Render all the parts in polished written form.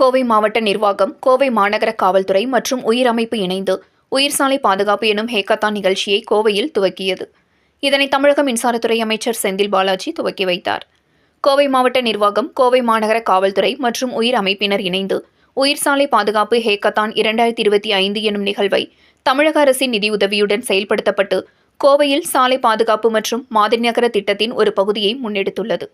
கோவை மாவட்ட நிர்வாகம், கோவை மாநகர காவல்துறை மற்றும் உயிர் அமைப்பு இணைந்து உயிர்சாலை பாதுகாப்பு எனும் ஹேக்கத்தான் நிகழ்ச்சியை கோவையில் துவக்கியது. இதனை தமிழக மின்சாரத்துறை அமைச்சர் செந்தில் பாலாஜி துவக்கி வைத்தார். கோவை மாவட்ட நிர்வாகம், கோவை மாநகர காவல்துறை மற்றும் உயிர் அமைப்பினர் இணைந்து உயிர்சாலை பாதுகாப்பு ஹேக்கத்தான் 2025 எனும் நிகழ்வை தமிழக அரசின் நிதியுதவியுடன் செயல்படுத்தப்பட்டு கோவையில் சாலை பாதுகாப்பு மற்றும் மாதிரிநகர திட்டத்தின் ஒரு பகுதியை முன்னெடுத்துள்ளது.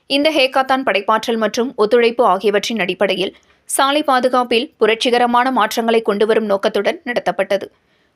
இந்த ஹேக்கத்தான் படைப்பாற்றல் மற்றும் ஒத்துழைப்பு ஆகியவற்றின் அடிப்படையில் சாலை பாதுகாப்பில் புரட்சிகரமான மாற்றங்களை கொண்டுவரும் நோக்கத்துடன் நடத்தப்பட்டது.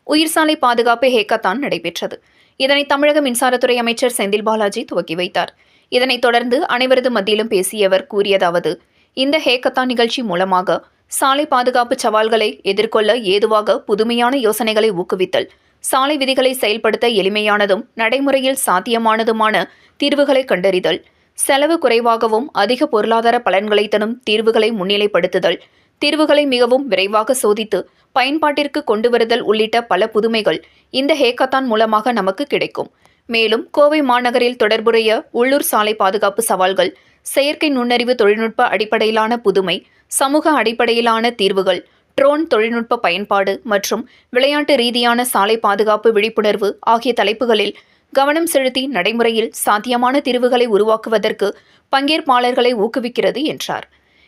உயிர்சாலை பாதுகாப்பு ஹேக்கத்தான் நடைபெற்றது. இதனை தமிழக மின்சாரத்துறை அமைச்சர் செந்தில் பாலாஜி துவக்கி வைத்தார். இதனைத் தொடர்ந்து அனைவரது மத்தியிலும் பேசிய அவர் கூறியதாவது: இந்த ஹேக்கத்தான் நிகழ்ச்சி மூலமாக சாலை பாதுகாப்பு சவால்களை எதிர்கொள்ள ஏதுவாக புதுமையான யோசனைகளை ஊக்குவித்தல், சாலை விதிகளை செயல்படுத்த எளிமையானதும் நடைமுறையில் சாத்தியமானதுமான தீர்வுகளை கண்டறிதல், செலவு குறைவாகவும் அதிக பொருளாதார பலன்களை தரும் தீர்வுகளை முன்னிலைப்படுத்துதல், தீர்வுகளை மிகவும் விரைவாக சோதித்து பயன்பாட்டிற்கு கொண்டு வருதல் உள்ளிட்ட பல புதுமைகள் இந்த ஹேக்கத்தான் மூலமாக நமக்கு கிடைக்கும். மேலும் கோவை மாநகரில் தொடர்புடைய உள்ளூர் சாலை பாதுகாப்பு சவால்கள், செயற்கை நுண்ணறிவு தொழில்நுட்ப அடிப்படையிலான புதுமை, சமூக அடிப்படையிலான தீர்வுகள், ட்ரோன் தொழில்நுட்ப பயன்பாடு மற்றும் விளையாட்டு ரீதியான சாலை பாதுகாப்பு விழிப்புணர்வு ஆகிய தலைப்புகளில் கவனம் செலுத்தி நடைமுறையில் சாத்தியமான தீர்வுகளை உருவாக்குவதற்கு பங்கேற்பாளர்களை ஊக்குவிக்கிறது என்றார்.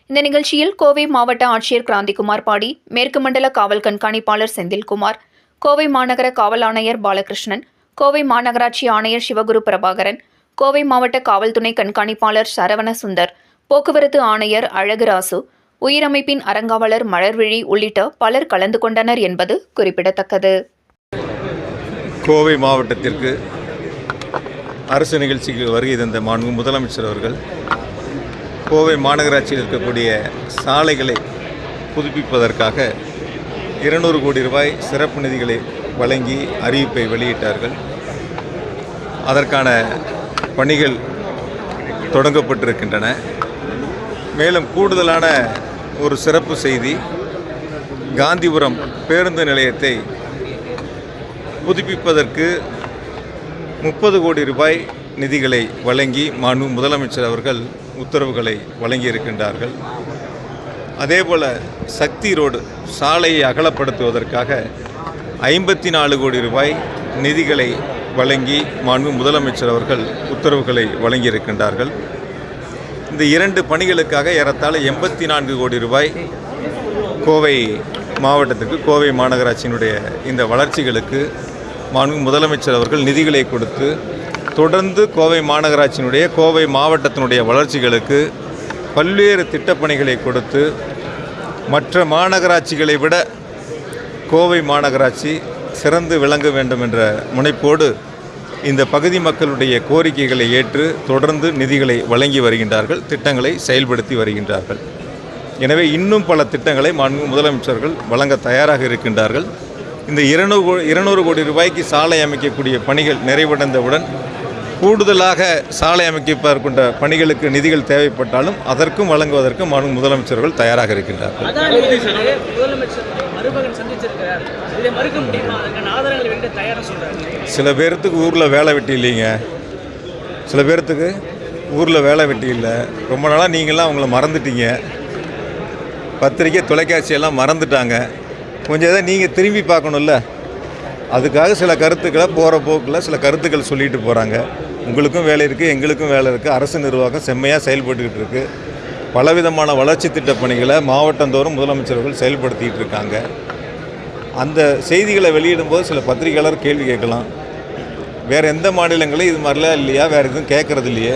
இந்த நிகழ்ச்சியில் கோவை மாவட்ட ஆட்சியர் கிராந்திகுமார் பாடி, மேற்கு மண்டல காவல் கண்காணிப்பாளர் செந்தில்குமார், கோவை மாநகர காவல் ஆணையர் பாலகிருஷ்ணன், கோவை மாநகராட்சி ஆணையர் சிவகுரு பிரபாகரன், கோவை மாவட்ட காவல் துணை கண்காணிப்பாளர் சரவண சுந்தர், போக்குவரத்து ஆணையர் அழகுராசு, உயிரமைப்பின் அறங்காவலர் மலர்விழி உள்ளிட்ட பலர் கலந்து கொண்டனர் என்பது குறிப்பிடத்தக்கது. கோவை மாவட்டத்திற்கு அரசு நிகழ்ச்சிக்கு வருகை தந்த மாண்பு முதலமைச்சர் அவர்கள் கோவை மாநகராட்சியில் இருக்கக்கூடிய சாலைகளை புதுப்பிப்பதற்காக 200 கோடி ரூபாய் சிறப்பு நிதிகளை வழங்கி அறிவிப்பை வெளியிட்டார்கள். அதற்கான பணிகள் தொடங்கப்பட்டிருக்கின்றன. மேலும் கூடுதலான ஒரு சிறப்பு செய்தி, காந்திபுரம் பேருந்து நிலையத்தை புதுப்பிப்பதற்கு 30 கோடி ரூபாய் நிதிகளை வழங்கி மாண்பு முதலமைச்சர் அவர்கள் உத்தரவுகளை வழங்கியிருக்கின்றார்கள். அதேபோல் சக்தி ரோடு சாலையை அகலப்படுத்துவதற்காக 54 கோடி ரூபாய் நிதிகளை வழங்கி மாண்பு முதலமைச்சர் அவர்கள் உத்தரவுகளை வழங்கியிருக்கின்றார்கள். இந்த 2 பணிகளுக்காக ஏறத்தாழ 84 கோடி ரூபாய் கோவை மாவட்டத்திற்கு, கோவை மாநகராட்சியினுடைய இந்த வளர்ச்சிகளுக்கு மாண்பு முதலமைச்சர் அவர்கள் நிதிகளை கொடுத்து தொடர்ந்து கோவை மாநகராட்சியினுடைய, கோவை மாவட்டத்தினுடைய வளர்ச்சிகளுக்கு பல்வேறு திட்டப்பணிகளை கொடுத்து மற்ற மாநகராட்சிகளை விட கோவை மாநகராட்சி சிறந்து விளங்க வேண்டும் என்ற முனைப்போடு இந்த பகுதி மக்களுடைய கோரிக்கைகளை ஏற்று தொடர்ந்து நிதிகளை வழங்கி வருகின்றார்கள், திட்டங்களை செயல்படுத்தி வருகின்றார்கள். எனவே இன்னும் பல திட்டங்களை மாண்பு முதலமைச்சர்கள் வழங்க தயாராக இருக்கின்றார்கள். இந்த 200 கோடி ரூபாய்க்கு சாலை அமைக்கக்கூடிய பணிகள் நிறைவடைந்தவுடன் கூடுதலாக சாலை அமைக்கப்பட்ட பணிகளுக்கு நிதிகள் தேவைப்பட்டாலும் அதற்கும் வழங்குவதற்கு மாண்பு முதலமைச்சர்கள் தயாராக இருக்கின்றார்கள். சில பேர்த்துக்கு ஊரில் வேலை வெட்டி இல்லைங்க, சில பேர்த்துக்கு ஊரில் வேலை வெட்டி இல்லை. ரொம்ப நாளாக நீங்களாம் அவங்கள மறந்துட்டீங்க, பத்திரிக்கை தொலைக்காட்சியெல்லாம் மறந்துட்டாங்க. கொஞ்சம் எதாவது நீங்கள் திரும்பி பார்க்கணும்ல, அதுக்காக சில கருத்துக்களை போகிற போக்கில் சில கருத்துக்கள் சொல்லிட்டு போகிறாங்க. உங்களுக்கும் வேலை இருக்குது, எங்களுக்கும் வேலை இருக்குது. அரசு நிர்வாகம் செம்மையாக செயல்பட்டுக்கிட்டு இருக்குது. பலவிதமான வளர்ச்சி திட்ட பணிகளை மாவட்டந்தோறும் முதலமைச்சர்கள் செயல்படுத்திகிட்டு இருக்காங்க. அந்த செய்திகளை வெளியிடும்போது சில பத்திரிகையாளர் கேள்வி கேட்கலாம், வேறு எந்த மாநிலங்களும் இது மாதிரிலாம் இல்லையா, வேறு எதுவும் கேட்குறது இல்லையே,